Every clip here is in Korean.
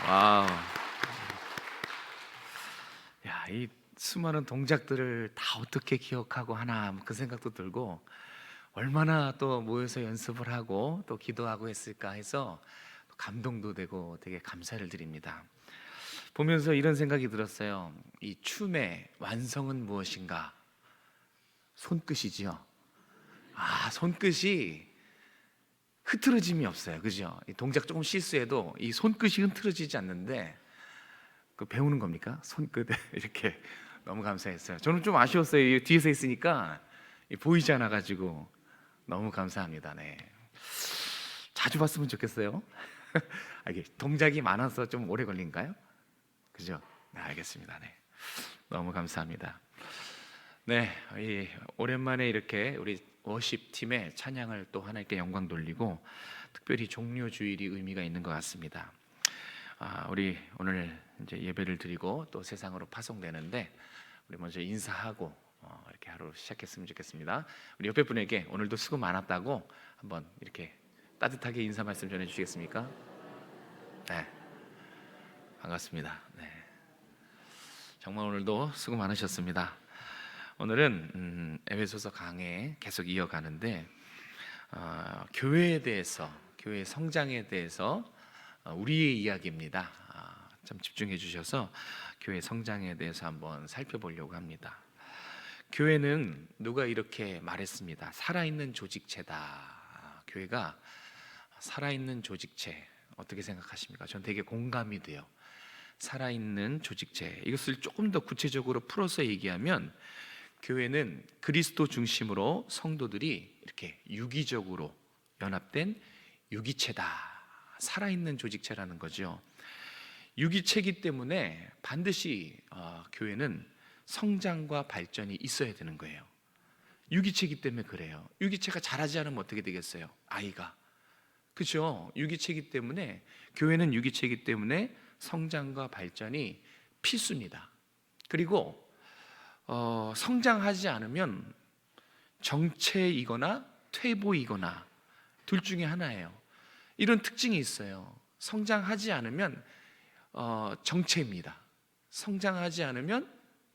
와우. 야, 이 수많은 동작들을 다 어떻게 기억하고 하나 그 생각도 들고 얼마나 또 모여서 연습을 하고 또 기도하고 했을까 해서 감동도 되고 되게 감사를 드립니다. 보면서 이런 생각이 들었어요. 이 춤의 완성은 무엇인가? 손끝이지요. 손끝이 흐트러짐이 없어요. 그죠? 이 동작 조금 실수해도 이 손끝이 흐트러지지 않는데 그 배우는 겁니까? 손끝에 이렇게 너무 감사했어요. 저는 좀 아쉬웠어요. 이 뒤에서 있으니까 보이지 않아 가지고 너무 감사합니다. 네. 자주 봤으면 좋겠어요. 이게 동작이 많아서 좀 오래 걸린가요? 그죠? 네, 알겠습니다. 네. 너무 감사합니다. 네, 오랜만에 이렇게 우리 워십 팀의 찬양을 또 하나님께 영광 돌리고 특별히 종료 주일이 의미가 있는 것 같습니다. 우리 오늘 이제 예배를 드리고 또 세상으로 파송되는데 우리 먼저 인사하고 이렇게 하루 시작했으면 좋겠습니다. 우리 옆에 분에게 오늘도 수고 많았다고 한번 이렇게 따뜻하게 인사 말씀 전해 주시겠습니까? 네, 반갑습니다. 네, 정말 오늘도 수고 많으셨습니다. 오늘은 에베소서 강해 계속 이어가는데 교회에 대해서, 교회 성장에 대해서 우리의 이야기입니다. 좀 집중해 주셔서 교회 성장에 대해서 한번 살펴보려고 합니다. 교회는 누가 이렇게 말했습니다. 살아있는 조직체다. 교회가 살아있는 조직체, 어떻게 생각하십니까? 전 되게 공감이 돼요. 살아있는 조직체, 이것을 조금 더 구체적으로 풀어서 얘기하면 교회는 그리스도 중심으로 성도들이 이렇게 유기적으로 연합된 유기체다. 살아있는 조직체라는 거죠. 유기체이기 때문에 반드시 교회는 성장과 발전이 있어야 되는 거예요. 유기체이기 때문에 그래요. 유기체가 자라지 않으면 어떻게 되겠어요? 아이가. 그렇죠? 유기체이기 때문에, 교회는 유기체이기 때문에 성장과 발전이 필수입니다. 그리고 성장하지 않으면 정체이거나 퇴보이거나 둘 중에 하나예요. 이런 특징이 있어요. 성장하지 않으면 정체입니다. 성장하지 않으면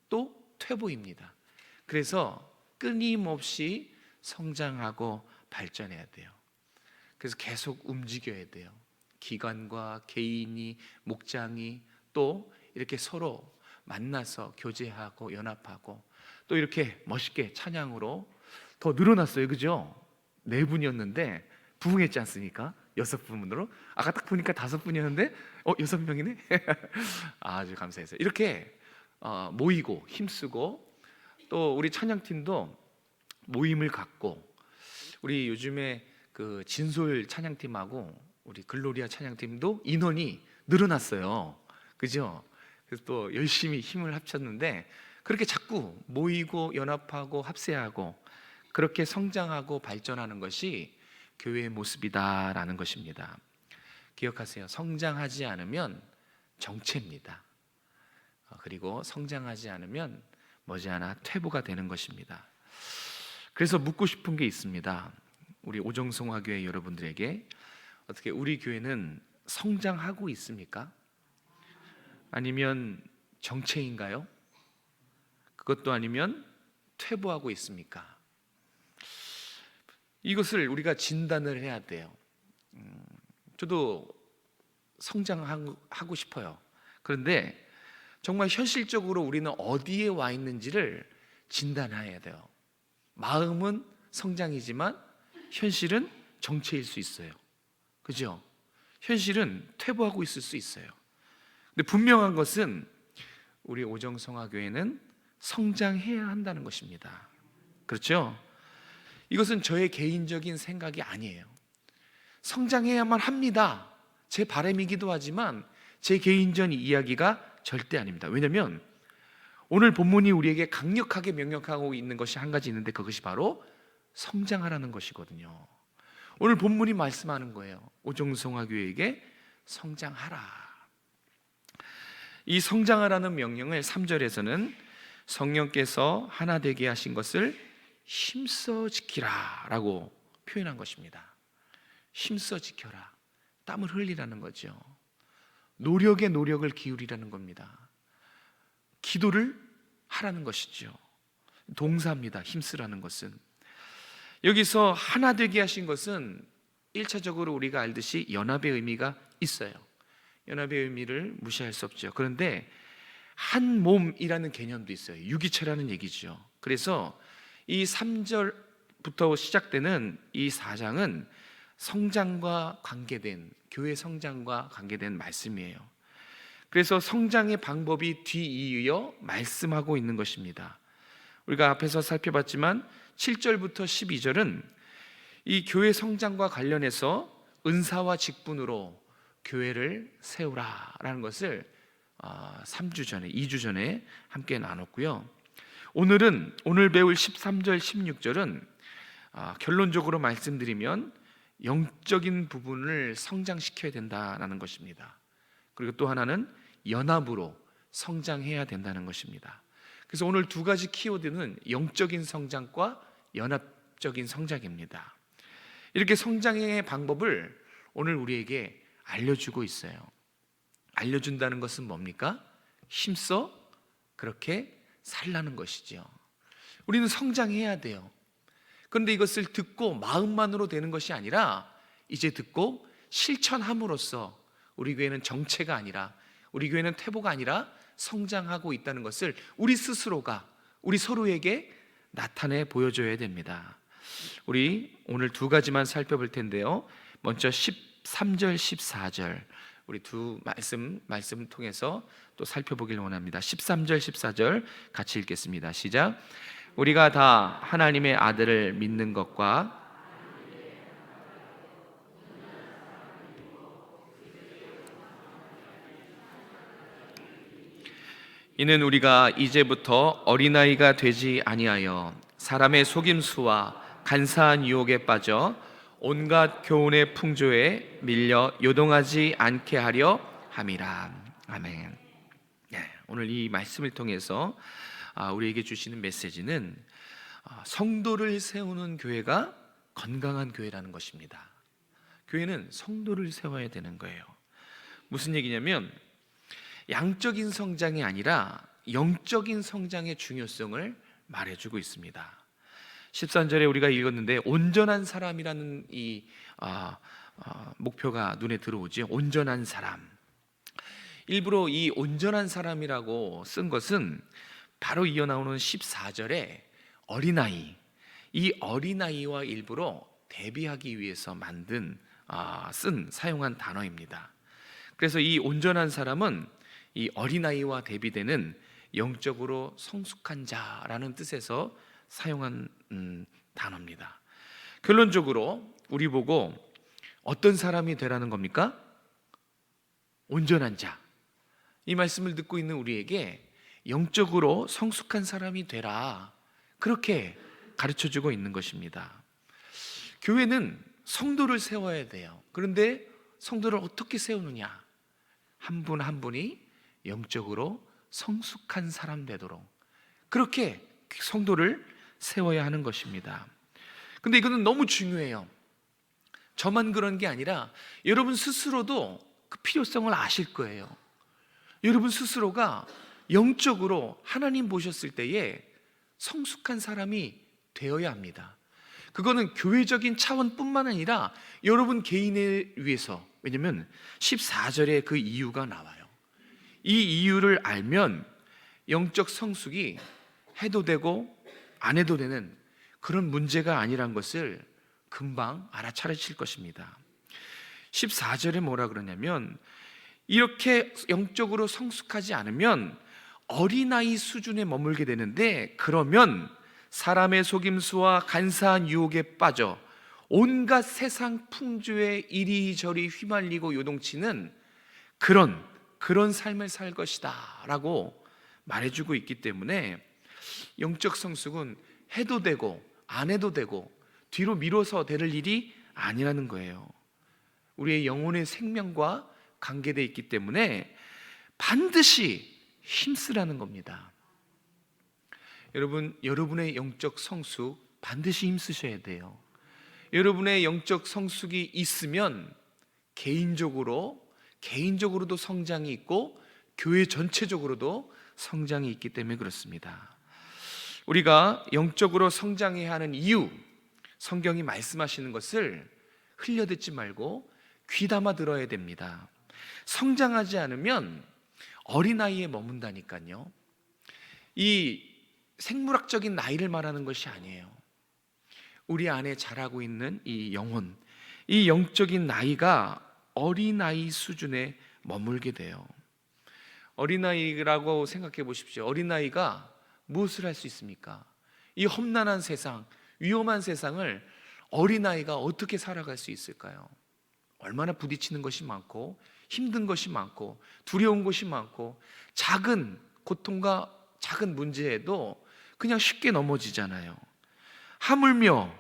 또 퇴보입니다. 그래서 끊임없이 성장하고 발전해야 돼요. 그래서 계속 움직여야 돼요. 기관과 개인이, 목장이 또 이렇게 서로 만나서 교제하고 연합하고 또 이렇게 멋있게 찬양으로 더 늘어났어요. 그죠? 4분이었는데 부흥했지 않습니까? 6분으로. 아까 딱 보니까 5분이었는데 6명이네. 아주 감사했어요. 이렇게 모이고 힘쓰고 또 우리 찬양팀도 모임을 갖고, 우리 요즘에 그 진솔 찬양팀하고 우리 글로리아 찬양팀도 인원이 늘어났어요. 그죠? 그래서 또 열심히 힘을 합쳤는데 그렇게 자꾸 모이고 연합하고 합세하고 그렇게 성장하고 발전하는 것이 교회의 모습이다라는 것입니다. 기억하세요. 성장하지 않으면 정체입니다. 그리고 성장하지 않으면 머지않아 퇴보가 되는 것입니다. 그래서 묻고 싶은 게 있습니다. 우리 오정성화교회 여러분들에게, 어떻게 우리 교회는 성장하고 있습니까? 아니면 정체인가요? 그것도 아니면 퇴보하고 있습니까? 이것을 우리가 진단을 해야 돼요. 저도 성장하고 싶어요. 그런데 정말 현실적으로 우리는 어디에 와 있는지를 진단해야 돼요. 마음은 성장이지만 현실은 정체일 수 있어요. 그죠? 현실은 퇴보하고 있을 수 있어요. 근데 분명한 것은 우리 오정성화교회는 성장해야 한다는 것입니다. 그렇죠? 이것은 저의 개인적인 생각이 아니에요. 성장해야만 합니다. 제 바람이기도 하지만 제 개인적인 이야기가 절대 아닙니다. 왜냐하면 오늘 본문이 우리에게 강력하게 명령하고 있는 것이 한 가지 있는데 그것이 바로 성장하라는 것이거든요. 오늘 본문이 말씀하는 거예요. 오정성화교회에게 성장하라. 이 성장하라는 명령을 3절에서는 성령께서 하나 되게 하신 것을 힘써 지키라 라고 표현한 것입니다. 힘써 지켜라. 땀을 흘리라는 거죠. 노력에 노력을 기울이라는 겁니다. 기도를 하라는 것이죠. 동사입니다. 힘쓰라는 것은. 여기서 하나 되게 하신 것은 1차적으로 우리가 알듯이 연합의 의미가 있어요. 연합의 의미를 무시할 수 없죠. 그런데 한 몸이라는 개념도 있어요. 유기체라는 얘기죠. 그래서 이 3절부터 시작되는 이 4장은 성장과 관계된, 교회 성장과 관계된 말씀이에요. 그래서 성장의 방법이 뒤이어 말씀하고 있는 것입니다. 우리가 앞에서 살펴봤지만 7절부터 12절은 이 교회 성장과 관련해서 은사와 직분으로 교회를 세우라라는 것을 3주 전에, 2주 전에 함께 나눴고요. 오늘 배울 13절, 16절은 결론적으로 말씀드리면 영적인 부분을 성장시켜야 된다는 것입니다. 그리고 또 하나는 연합으로 성장해야 된다는 것입니다. 그래서 오늘 두 가지 키워드는 영적인 성장과 연합적인 성장입니다. 이렇게 성장의 방법을 오늘 우리에게 알려주고 있어요. 알려준다는 것은 뭡니까? 힘써 그렇게 살라는 것이죠. 우리는 성장해야 돼요. 그런데 이것을 듣고 마음만으로 되는 것이 아니라 이제 듣고 실천함으로써 우리 교회는 정체가 아니라, 우리 교회는 퇴보가 아니라 성장하고 있다는 것을 우리 스스로가 우리 서로에게 나타내 보여줘야 됩니다. 우리 오늘 두 가지만 살펴볼 텐데요. 먼저 13절, 14절 우리 두 말씀 통해서 또 살펴보길 원합니다. 13절, 14절 같이 읽겠습니다. 시작. 우리가 다 하나님의 아들을 믿는 것과 이는 우리가 이제부터 어린아이가 되지 아니하여 사람의 속임수와 간사한 유혹에 빠져 온갖 교훈의 풍조에 밀려 요동하지 않게 하려 함이라. 아멘. 네, 오늘 이 말씀을 통해서 우리에게 주시는 메시지는 성도를 세우는 교회가 건강한 교회라는 것입니다. 교회는 성도를 세워야 되는 거예요. 무슨 얘기냐면 양적인 성장이 아니라 영적인 성장의 중요성을 말해주고 있습니다. 13절에 우리가 읽었는데 온전한 사람이라는 이 목표가 눈에 들어오지. 온전한 사람. 일부러 이 온전한 사람이라고 쓴 것은 바로 이어 나오는 14절에 어린아이, 이 어린아이와 일부러 대비하기 위해서 사용한 단어입니다. 그래서 이 온전한 사람은 이 어린아이와 대비되는 영적으로 성숙한 자라는 뜻에서 사용한 단어입니다. 결론적으로 우리 보고 어떤 사람이 되라는 겁니까? 온전한 자. 이 말씀을 듣고 있는 우리에게 영적으로 성숙한 사람이 되라, 그렇게 가르쳐주고 있는 것입니다. 교회는 성도를 세워야 돼요. 그런데 성도를 어떻게 세우느냐? 한 분 한 분이 영적으로 성숙한 사람 되도록 그렇게 성도를 세워야 하는 것입니다. 근데 이거는 너무 중요해요. 저만 그런 게 아니라 여러분 스스로도 그 필요성을 아실 거예요. 여러분 스스로가 영적으로 하나님 보셨을 때에 성숙한 사람이 되어야 합니다. 그거는 교회적인 차원뿐만 아니라 여러분 개인을 위해서, 왜냐하면 14절에 그 이유가 나와요. 이 이유를 알면 영적 성숙이 해도 되고 안 해도 되는 그런 문제가 아니란 것을 금방 알아차리실 것입니다. 14절에 뭐라 그러냐면 이렇게 영적으로 성숙하지 않으면 어린아이 수준에 머물게 되는데, 그러면 사람의 속임수와 간사한 유혹에 빠져 온갖 세상 풍조에 이리저리 휘말리고 요동치는 그런 삶을 살 것이다 라고 말해주고 있기 때문에 영적 성숙은 해도 되고 안 해도 되고 뒤로 미뤄서 될 일이 아니라는 거예요. 우리의 영혼의 생명과 관계되어 있기 때문에 반드시 힘쓰라는 겁니다. 여러분의 영적 성숙 반드시 힘쓰셔야 돼요. 여러분의 영적 성숙이 있으면 개인적으로 개인적으로도 성장이 있고 교회 전체적으로도 성장이 있기 때문에 그렇습니다. 우리가 영적으로 성장해야 하는 이유, 성경이 말씀하시는 것을 흘려듣지 말고 귀담아 들어야 됩니다. 성장하지 않으면 어린아이에 머문다니까요. 이 생물학적인 나이를 말하는 것이 아니에요. 우리 안에 자라고 있는 이 영혼, 이 영적인 나이가 어린아이 수준에 머물게 돼요. 어린아이라고 생각해 보십시오. 어린아이가 무엇을 할 수 있습니까? 이 험난한 세상, 위험한 세상을 어린아이가 어떻게 살아갈 수 있을까요? 얼마나 부딪히는 것이 많고 힘든 것이 많고 두려운 것이 많고 작은 고통과 작은 문제에도 그냥 쉽게 넘어지잖아요. 하물며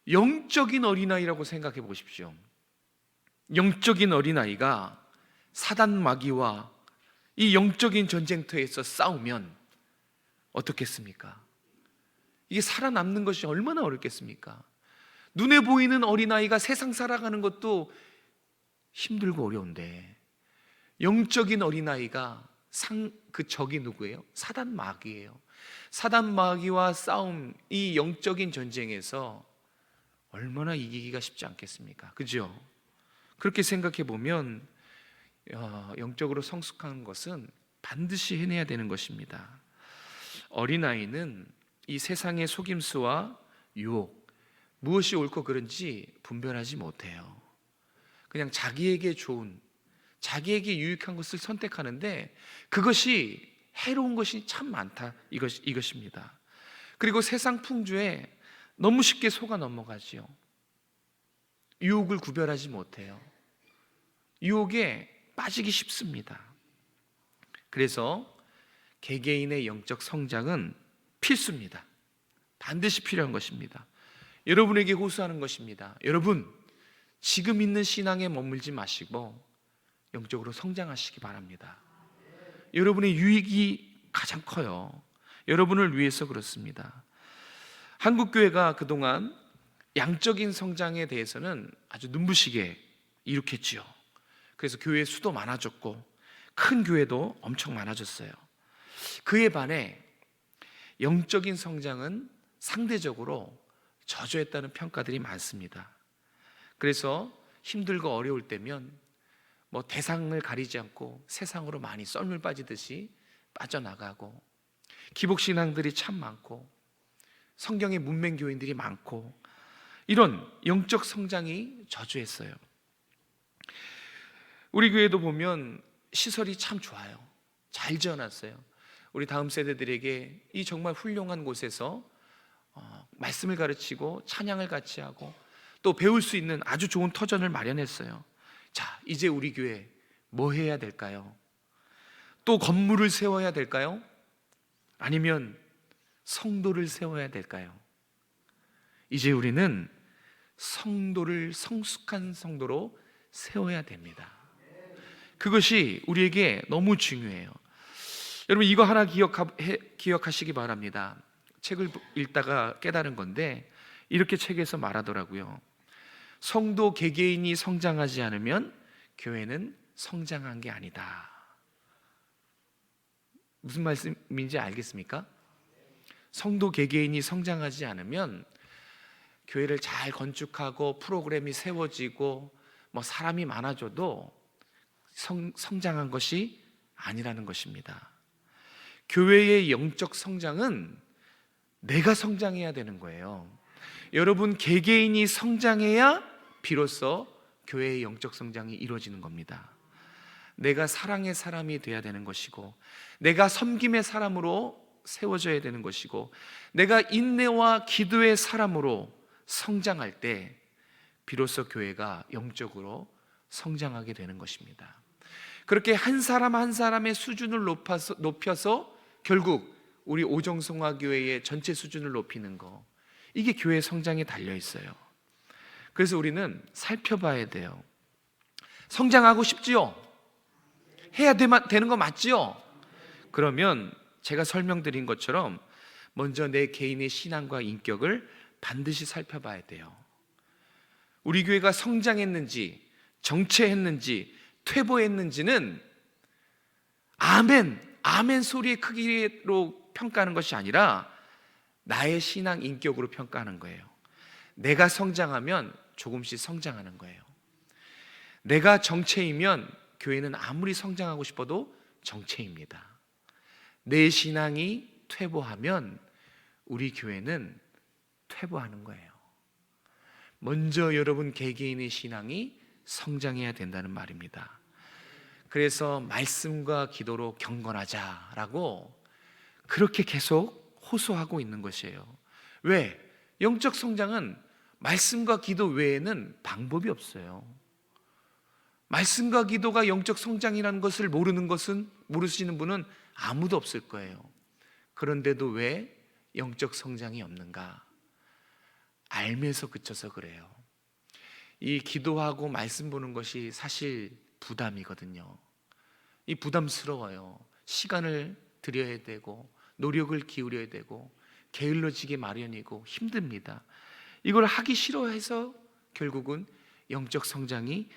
영적인 어린아이라고 생각해 보십시오. 영적인 어린아이가 사단 마귀와 이 영적인 전쟁터에서 싸우면 어떻겠습니까? 이게 살아남는 것이 얼마나 어렵겠습니까? 눈에 보이는 어린아이가 세상 살아가는 것도 힘들고 어려운데 영적인 어린아이가 그 적이 누구예요? 사단 마귀예요. 사단 마귀와 싸움, 이 영적인 전쟁에서 얼마나 이기기가 쉽지 않겠습니까? 그죠? 그렇게 생각해 보면 영적으로 성숙한 것은 반드시 해내야 되는 것입니다. 어린아이는 이 세상의 속임수와 유혹, 무엇이 옳고 그른지 분별하지 못해요. 그냥 자기에게 좋은, 자기에게 유익한 것을 선택하는데 그것이 해로운 것이 참 많다, 이것입니다. 그리고 세상 풍조에 너무 쉽게 속아 넘어가지요. 유혹을 구별하지 못해요. 유혹에 빠지기 쉽습니다. 그래서 개개인의 영적 성장은 필수입니다. 반드시 필요한 것입니다. 여러분에게 호소하는 것입니다. 여러분, 지금 있는 신앙에 머물지 마시고 영적으로 성장하시기 바랍니다. 여러분의 유익이 가장 커요. 여러분을 위해서 그렇습니다. 한국교회가 그동안 양적인 성장에 대해서는 아주 눈부시게 이룩했지요. 그래서 교회 수도 많아졌고 큰 교회도 엄청 많아졌어요. 그에 반해 영적인 성장은 상대적으로 저조했다는 평가들이 많습니다. 그래서 힘들고 어려울 때면 대상을 가리지 않고 세상으로 많이 썰물 빠지듯이 빠져나가고, 기복신앙들이 참 많고 성경의 문맹교인들이 많고, 이런 영적 성장이 저조했어요. 우리 교회도 보면 시설이 참 좋아요. 잘 지어놨어요. 우리 다음 세대들에게 이 정말 훌륭한 곳에서 말씀을 가르치고 찬양을 같이 하고 또 배울 수 있는 아주 좋은 터전을 마련했어요. 자, 이제 우리 교회 뭐 해야 될까요? 또 건물을 세워야 될까요? 아니면 성도를 세워야 될까요? 이제 우리는 성도를 성숙한 성도로 세워야 됩니다. 그것이 우리에게 너무 중요해요. 여러분, 이거 하나 기억하시기 바랍니다. 책을 읽다가 깨달은 건데 이렇게 책에서 말하더라고요. 성도 개개인이 성장하지 않으면 교회는 성장한 게 아니다. 무슨 말씀인지 알겠습니까? 성도 개개인이 성장하지 않으면 교회를 잘 건축하고 프로그램이 세워지고 사람이 많아져도 성장한 것이 아니라는 것입니다. 교회의 영적 성장은 내가 성장해야 되는 거예요. 여러분 개개인이 성장해야 비로소 교회의 영적 성장이 이루어지는 겁니다. 내가 사랑의 사람이 돼야 되는 것이고, 내가 섬김의 사람으로 세워져야 되는 것이고, 내가 인내와 기도의 사람으로 성장할 때 비로소 교회가 영적으로 성장하게 되는 것입니다. 그렇게 한 사람 한 사람의 수준을 높여서 결국 우리 오정성화교회의 전체 수준을 높이는 거, 이게 교회 성장에 달려 있어요. 그래서 우리는 살펴봐야 돼요. 성장하고 싶지요? 해야 되는 거 맞지요? 그러면 제가 설명드린 것처럼 먼저 내 개인의 신앙과 인격을 반드시 살펴봐야 돼요. 우리 교회가 성장했는지, 정체했는지, 퇴보했는지는 아멘 소리의 크기로 평가하는 것이 아니라 나의 신앙 인격으로 평가하는 거예요. 내가 성장하면 조금씩 성장하는 거예요. 내가 정체이면 교회는 아무리 성장하고 싶어도 정체입니다. 내 신앙이 퇴보하면 우리 교회는 퇴보하는 거예요. 먼저 여러분 개개인의 신앙이 성장해야 된다는 말입니다. 그래서 말씀과 기도로 경건하자라고 그렇게 계속 호소하고 있는 것이에요. 왜? 영적 성장은 말씀과 기도 외에는 방법이 없어요. 말씀과 기도가 영적 성장이라는 것을 모르시는 분은 아무도 없을 거예요. 그런데도 왜 영적 성장이 없는가? 알면서 그쳐서 그래요. 이 기도하고 말씀 보는 것이 사실 부담이거든요. 이 부담스러워요. 시간을 들여야 되고 노력을 기울여야 되고 게을러지기 마련이고 힘듭니다. 이걸 하기 싫어해서 결국은 영적 성장이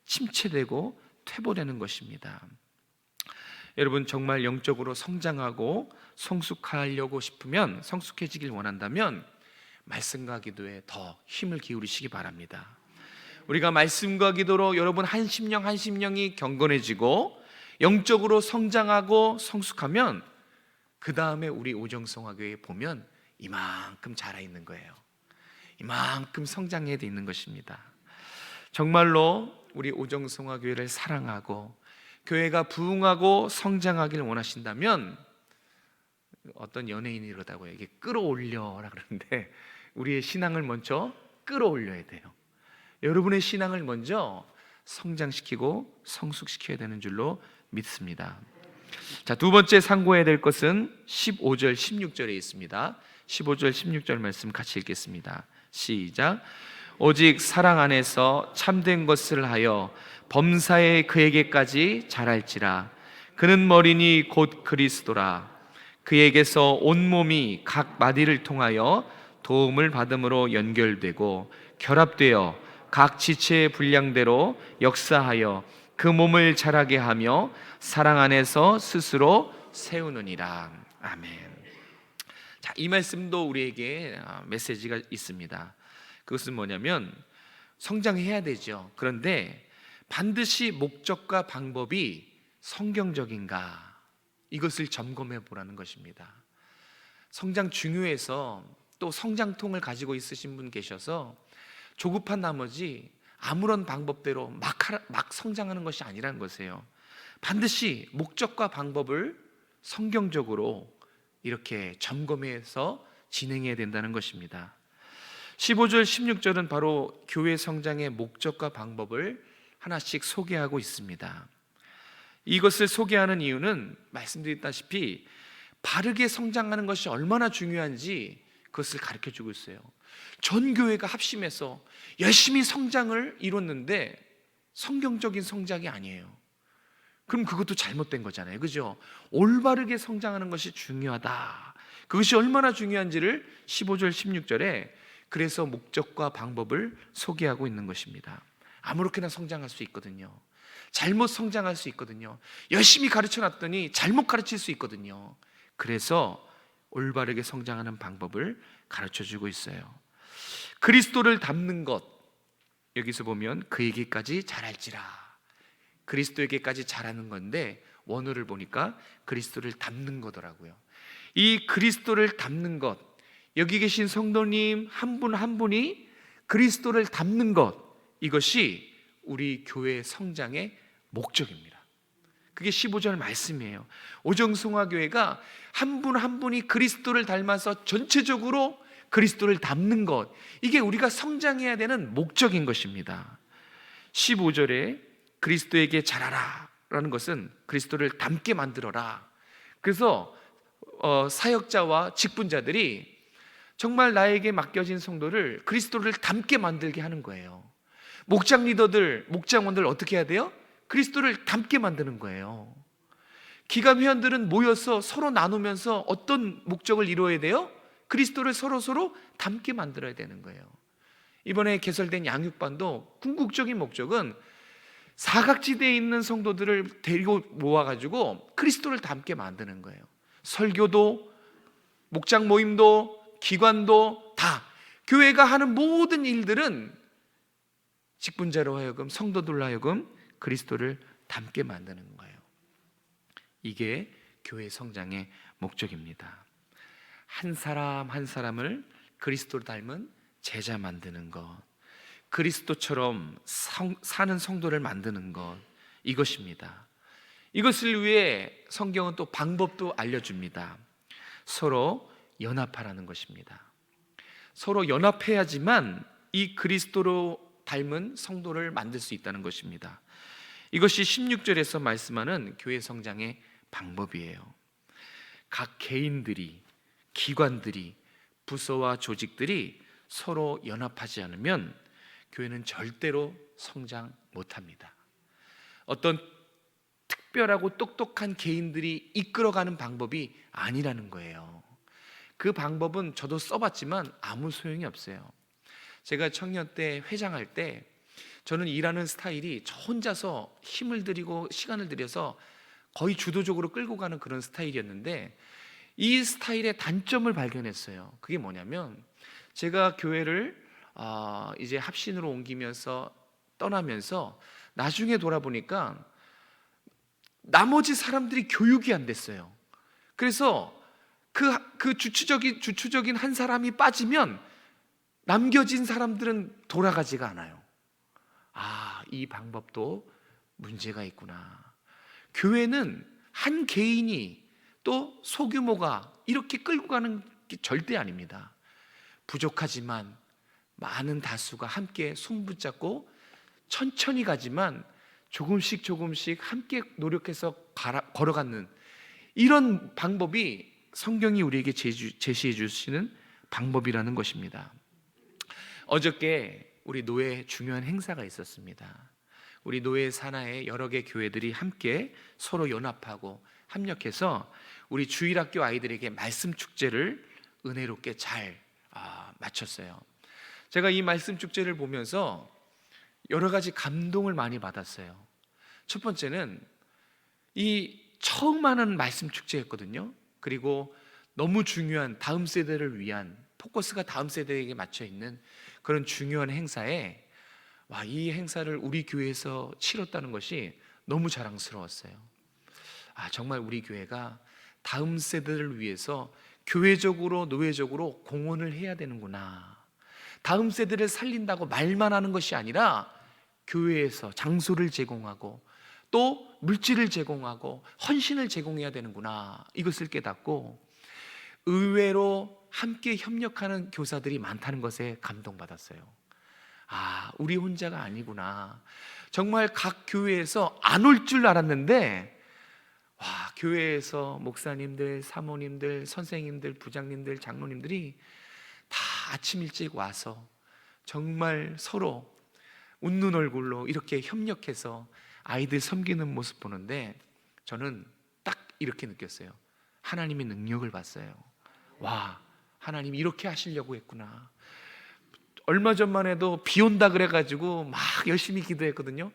침체되고 퇴보되는 것입니다. 여러분 정말 영적으로 성장하고 성숙하려고 싶으면, 성숙해지길 원한다면 말씀과 기도에 더 힘을 기울이시기 바랍니다. 우리가 말씀과 기도로 여러분 한 심령이 경건해지고 영적으로 성장하고 성숙하면 그 다음에 우리 오정성화교회에 보면 이만큼 자라 있는 거예요. 이만큼 성장해야 있는 것입니다. 정말로 우리 오정성화교회를 사랑하고 교회가 부흥하고 성장하기를 원하신다면, 어떤 연예인이 이러다고요. 이게 끌어올려라 그러는데 우리의 신앙을 먼저 끌어올려야 돼요. 여러분의 신앙을 먼저 성장시키고 성숙시켜야 되는 줄로 믿습니다. 자, 두 번째 상고해야 될 것은 15절 16절에 있습니다. 15절 16절 말씀 같이 읽겠습니다. 시작. 오직 사랑 안에서 참된 것을 하여 범사에 그에게까지 자랄지라. 그는 머리니 곧 그리스도라. 그에게서 온몸이 각 마디를 통하여 도움을 받음으로 연결되고 결합되어 각 지체의 분량대로 역사하여 그 몸을 자라게 하며 사랑 안에서 스스로 세우느니라. 아멘. 자, 이 말씀도 우리에게 메시지가 있습니다. 그것은 뭐냐면 성장해야 되죠. 그런데 반드시 목적과 방법이 성경적인가, 이것을 점검해 보라는 것입니다. 성장 중요해서 또 성장통을 가지고 있으신 분 계셔서 조급한 나머지 아무런 방법대로 막 성장하는 것이 아니라는 것이에요. 반드시 목적과 방법을 성경적으로 이렇게 점검해서 진행해야 된다는 것입니다. 15절 16절은 바로 교회 성장의 목적과 방법을 하나씩 소개하고 있습니다. 이것을 소개하는 이유는 말씀드렸다시피 바르게 성장하는 것이 얼마나 중요한지 그것을 가르쳐주고 있어요. 전 교회가 합심해서 열심히 성장을 이뤘는데 성경적인 성장이 아니에요. 그럼 그것도 잘못된 거잖아요. 그죠? 올바르게 성장하는 것이 중요하다. 그것이 얼마나 중요한지를 15절 16절에 그래서 목적과 방법을 소개하고 있는 것입니다. 아무렇게나 성장할 수 있거든요. 잘못 성장할 수 있거든요. 열심히 가르쳐 놨더니 잘못 가르칠 수 있거든요. 그래서 올바르게 성장하는 방법을 가르쳐 주고 있어요. 그리스도를 닮는 것, 여기서 보면 그에게까지 자랄지라. 그리스도에게까지 자라는 건데 원어를 보니까 그리스도를 닮는 거더라고요. 이 그리스도를 닮는 것, 여기 계신 성도님 한 분 한 분이 그리스도를 닮는 것, 이것이 우리 교회의 성장의 목적입니다. 그게 15절 말씀이에요. 오정성화교회가 한 분 한 분이 그리스도를 닮아서 전체적으로 그리스도를 닮는 것, 이게 우리가 성장해야 되는 목적인 것입니다. 15절에 그리스도에게 자라라 라는 것은 그리스도를 닮게 만들어라. 그래서 사역자와 직분자들이 정말 나에게 맡겨진 성도를 그리스도를 닮게 만들게 하는 거예요. 목장 리더들, 목장원들 어떻게 해야 돼요? 그리스도를 닮게 만드는 거예요. 기감 회원들은 모여서 서로 나누면서 어떤 목적을 이루어야 돼요? 그리스도를 서로 닮게 만들어야 되는 거예요. 이번에 개설된 양육반도 궁극적인 목적은 사각지대에 있는 성도들을 데리고 모아가지고 그리스도를 닮게 만드는 거예요. 설교도, 목장 모임도, 기관도 다 교회가 하는 모든 일들은 직분자로 하여금, 성도들로 하여금 그리스도를 닮게 만드는 거예요. 이게 교회 성장의 목적입니다. 한 사람 한 사람을 그리스도로 닮은 제자 만드는 것, 그리스도처럼 사는 성도를 만드는 것, 이것입니다. 이것을 위해 성경은 또 방법도 알려줍니다. 서로 연합하라는 것입니다. 서로 연합해야지만 이 그리스도로 닮은 성도를 만들 수 있다는 것입니다. 이것이 16절에서 말씀하는 교회 성장의 방법이에요. 각 개인들이, 기관들이, 부서와 조직들이 서로 연합하지 않으면 교회는 절대로 성장 못합니다. 어떤 특별하고 똑똑한 개인들이 이끌어가는 방법이 아니라는 거예요. 그 방법은 저도 써봤지만 아무 소용이 없어요. 제가 청년 때 회장할 때 저는 일하는 스타일이 저 혼자서 힘을 들이고 시간을 들여서 거의 주도적으로 끌고 가는 그런 스타일이었는데, 이 스타일의 단점을 발견했어요. 그게 뭐냐면, 제가 교회를 이제 합신으로 옮기면서 떠나면서 나중에 돌아보니까 나머지 사람들이 교육이 안 됐어요. 그래서 그 주추적인 한 사람이 빠지면 남겨진 사람들은 돌아가지가 않아요. 이 방법도 문제가 있구나. 교회는 한 개인이 또 소규모가 이렇게 끌고 가는 게 절대 아닙니다. 부족하지만 많은 다수가 함께 손 붙잡고 천천히 가지만 조금씩 함께 노력해서 걸어가는 이런 방법이 성경이 우리에게 제시해 주시는 방법이라는 것입니다. 어저께 우리 노회 중요한 행사가 있었습니다. 우리 노회 산하의 여러 개 교회들이 함께 서로 연합하고 협력해서 우리 주일학교 아이들에게 말씀 축제를 은혜롭게 잘 마쳤어요. 제가 이 말씀 축제를 보면서 여러 가지 감동을 많이 받았어요. 첫 번째는 이 처음 하는 말씀 축제였거든요. 그리고 너무 중요한 다음 세대를 위한, 포커스가 다음 세대에게 맞춰 있는 그런 중요한 행사에 이 행사를 우리 교회에서 치렀다는 것이 너무 자랑스러웠어요. 정말 우리 교회가 다음 세대를 위해서 교회적으로 노회적으로 공헌을 해야 되는구나. 다음 세대를 살린다고 말만 하는 것이 아니라 교회에서 장소를 제공하고 또 물질을 제공하고 헌신을 제공해야 되는구나, 이것을 깨닫고 의외로 함께 협력하는 교사들이 많다는 것에 감동받았어요. 우리 혼자가 아니구나. 정말 각 교회에서 안 올 줄 알았는데 교회에서 목사님들, 사모님들, 선생님들, 부장님들, 장로님들이 다 아침 일찍 와서 정말 서로 웃는 얼굴로 이렇게 협력해서 아이들 섬기는 모습 보는데 저는 딱 이렇게 느꼈어요. 하나님의 능력을 봤어요. 하나님이 이렇게 하시려고 했구나. 얼마 전만 해도 비 온다 그래가지고 막 열심히 기도했거든요.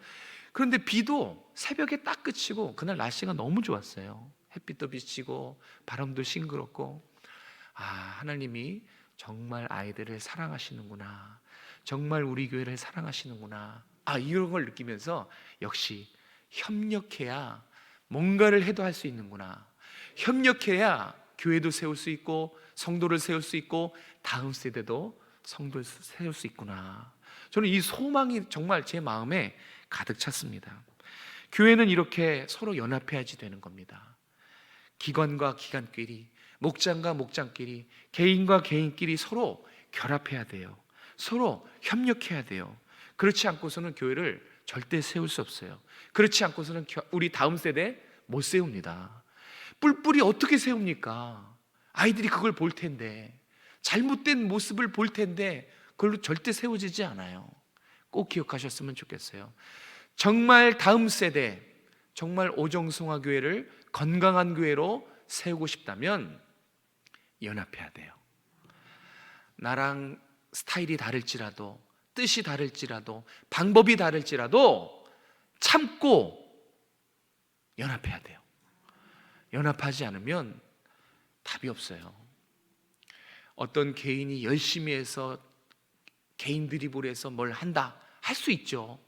그런데 비도 새벽에 딱 그치고 그날 날씨가 너무 좋았어요. 햇빛도 비치고 바람도 싱그럽고 하나님이 정말 아이들을 사랑하시는구나, 정말 우리 교회를 사랑하시는구나, 이런 걸 느끼면서 역시 협력해야 뭔가를 해도 할 수 있는구나, 협력해야 교회도 세울 수 있고 성도를 세울 수 있고 다음 세대도 성도를 세울 수 있구나. 저는 이 소망이 정말 제 마음에 가득 찼습니다. 교회는 이렇게 서로 연합해야지 되는 겁니다. 기관과 기관끼리, 목장과 목장끼리, 개인과 개인끼리 서로 결합해야 돼요. 서로 협력해야 돼요. 그렇지 않고서는 교회를 절대 세울 수 없어요. 그렇지 않고서는 우리 다음 세대 못 세웁니다. 뿔뿔이 어떻게 세웁니까? 아이들이 그걸 볼 텐데, 잘못된 모습을 볼 텐데 그걸로 절대 세워지지 않아요. 꼭 기억하셨으면 좋겠어요. 정말 다음 세대, 정말 오정승화교회를 건강한 교회로 세우고 싶다면 연합해야 돼요. 나랑 스타일이 다를지라도, 뜻이 다를지라도, 방법이 다를지라도 참고 연합해야 돼요. 연합하지 않으면 답이 없어요. 어떤 개인이 열심히 해서 개인 드리블 해서 뭘 한다, 할 수 있죠.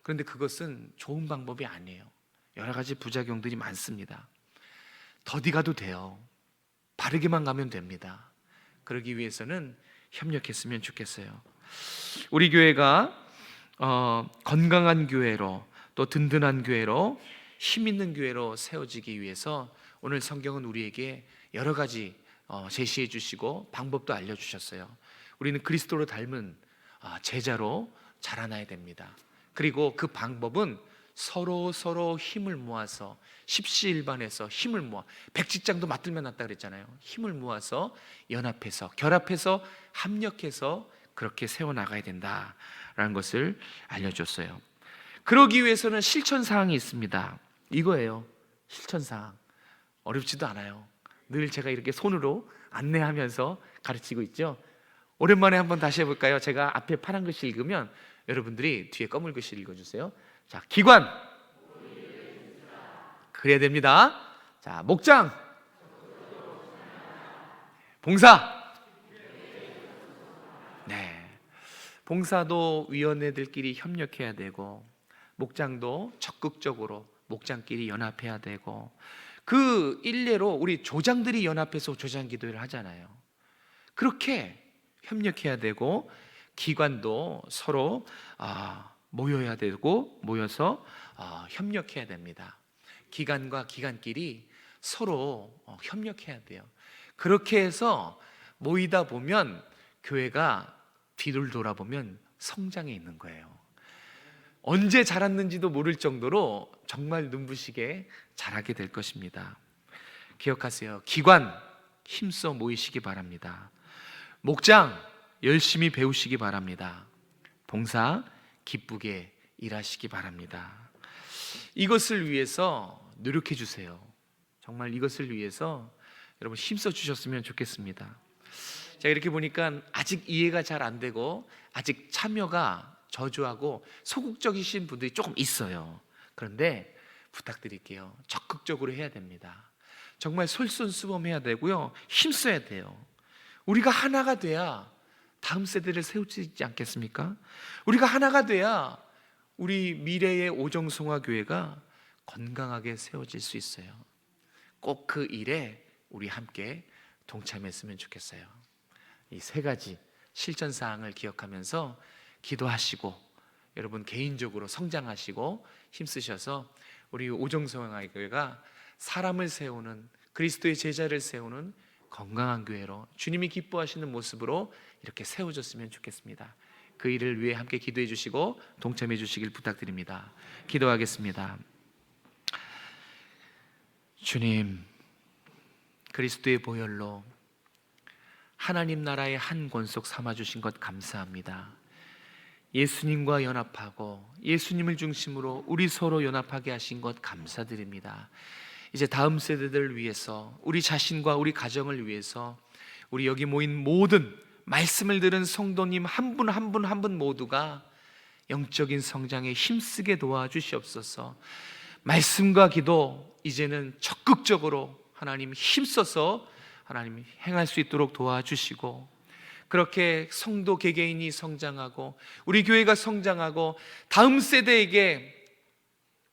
그런데 그것은 좋은 방법이 아니에요. 여러 가지 부작용들이 많습니다. 더디 가도 돼요. 바르게만 가면 됩니다. 그러기 위해서는 협력했으면 좋겠어요. 우리 교회가 건강한 교회로, 또 든든한 교회로, 힘 있는 교회로 세워지기 위해서 오늘 성경은 우리에게 여러 가지 제시해 주시고 방법도 알려주셨어요. 우리는 그리스도로 닮은 제자로 자라나야 됩니다. 그리고 그 방법은 서로 힘을 모아서, 십시일반해서 힘을 모아, 백지장도 맞들면 낫다 그랬잖아요. 힘을 모아서 연합해서, 결합해서, 합력해서 그렇게 세워나가야 된다라는 것을 알려줬어요. 그러기 위해서는 실천사항이 있습니다. 이거예요. 실천사항. 어렵지도 않아요. 늘 제가 이렇게 손으로 안내하면서 가르치고 있죠. 오랜만에 한번 다시 해볼까요? 제가 앞에 파란 글씨 읽으면 여러분들이 뒤에 검은 글씨 읽어주세요. 자, 기관, 그래야 됩니다. 자, 목장, 봉사. 네, 봉사도 위원회들끼리 협력해야 되고, 목장도 적극적으로 목장끼리 연합해야 되고, 그 일례로 우리 조장들이 연합해서 조장 기도회를 하잖아요. 그렇게 협력해야 되고, 기관도 서로 모여야 되고, 모여서 협력해야 됩니다. 기관과 기관끼리 서로 협력해야 돼요. 그렇게 해서 모이다 보면 교회가 뒤를 돌아보면 성장해 있는 거예요. 언제 자랐는지도 모를 정도로 정말 눈부시게 자라게 될 것입니다. 기억하세요. 기관 힘써 모이시기 바랍니다. 목장 열심히 배우시기 바랍니다. 봉사 기쁘게 일하시기 바랍니다. 이것을 위해서 노력해 주세요. 정말 이것을 위해서 여러분 힘써 주셨으면 좋겠습니다. 자, 이렇게 보니까 아직 이해가 잘 안 되고 아직 참여가 저조하고 소극적이신 분들이 조금 있어요. 그런데 부탁드릴게요. 적극적으로 해야 됩니다. 정말 솔선수범해야 되고요, 힘써야 돼요. 우리가 하나가 돼야 다음 세대를 세울 수 있지 않겠습니까? 우리가 하나가 돼야 우리 미래의 오정성화교회가 건강하게 세워질 수 있어요. 꼭 그 일에 우리 함께 동참했으면 좋겠어요. 이 세 가지 실천사항을 기억하면서 기도하시고, 여러분 개인적으로 성장하시고 힘쓰셔서 우리 오정성화교회가 사람을 세우는, 그리스도의 제자를 세우는 건강한 교회로, 주님이 기뻐하시는 모습으로 이렇게 세워졌으면 좋겠습니다. 그 일을 위해 함께 기도해 주시고 동참해 주시길 부탁드립니다. 기도하겠습니다. 주님, 그리스도의 보혈로 하나님 나라의 한 권속 삼아주신 것 감사합니다. 예수님과 연합하고 예수님을 중심으로 우리 서로 연합하게 하신 것 감사드립니다. 이제 다음 세대들을 위해서, 우리 자신과 우리 가정을 위해서, 우리 여기 모인 모든 말씀을 들은 성도님 한 분 한 분 한 분 모두가 영적인 성장에 힘쓰게 도와주시옵소서. 말씀과 기도 이제는 적극적으로 하나님 힘써서 하나님 행할 수 있도록 도와주시고, 그렇게 성도 개개인이 성장하고 우리 교회가 성장하고 다음 세대에게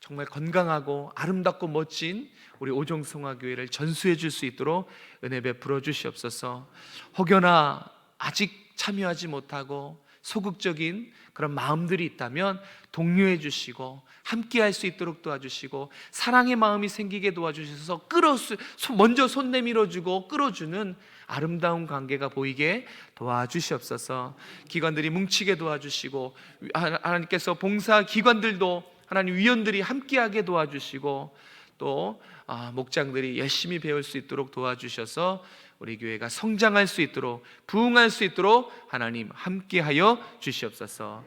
정말 건강하고 아름답고 멋진 우리 오정성화교회를 전수해 줄 수 있도록 은혜 베풀어 주시옵소서. 혹여나 아직 참여하지 못하고 소극적인 그런 마음들이 있다면 독려해 주시고 함께 할 수 있도록 도와주시고, 사랑의 마음이 생기게 도와주셔서 먼저 손 내밀어 주고 끌어주는 아름다운 관계가 보이게 도와주시옵소서. 기관들이 뭉치게 도와주시고, 하나님께서 봉사 기관들도 하나님 위원들이 함께하게 도와주시고, 또 목장들이 열심히 배울 수 있도록 도와주셔서 우리 교회가 성장할 수 있도록, 부흥할 수 있도록 하나님 함께하여 주시옵소서.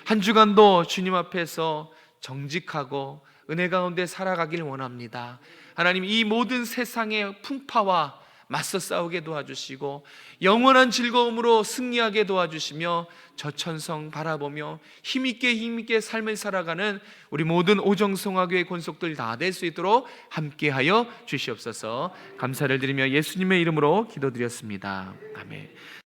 한 주간도 주님 앞에서 정직하고 은혜 가운데 살아가길 원합니다. 하나님, 이 모든 세상의 풍파와 맞서 싸우게 도와주시고 영원한 즐거움으로 승리하게 도와주시며 저 천성 바라보며 힘있게 삶을 살아가는 우리 모든 오정성화교회 권속들 다 될 수 있도록 함께하여 주시옵소서. 감사를 드리며 예수님의 이름으로 기도드렸습니다. 아멘.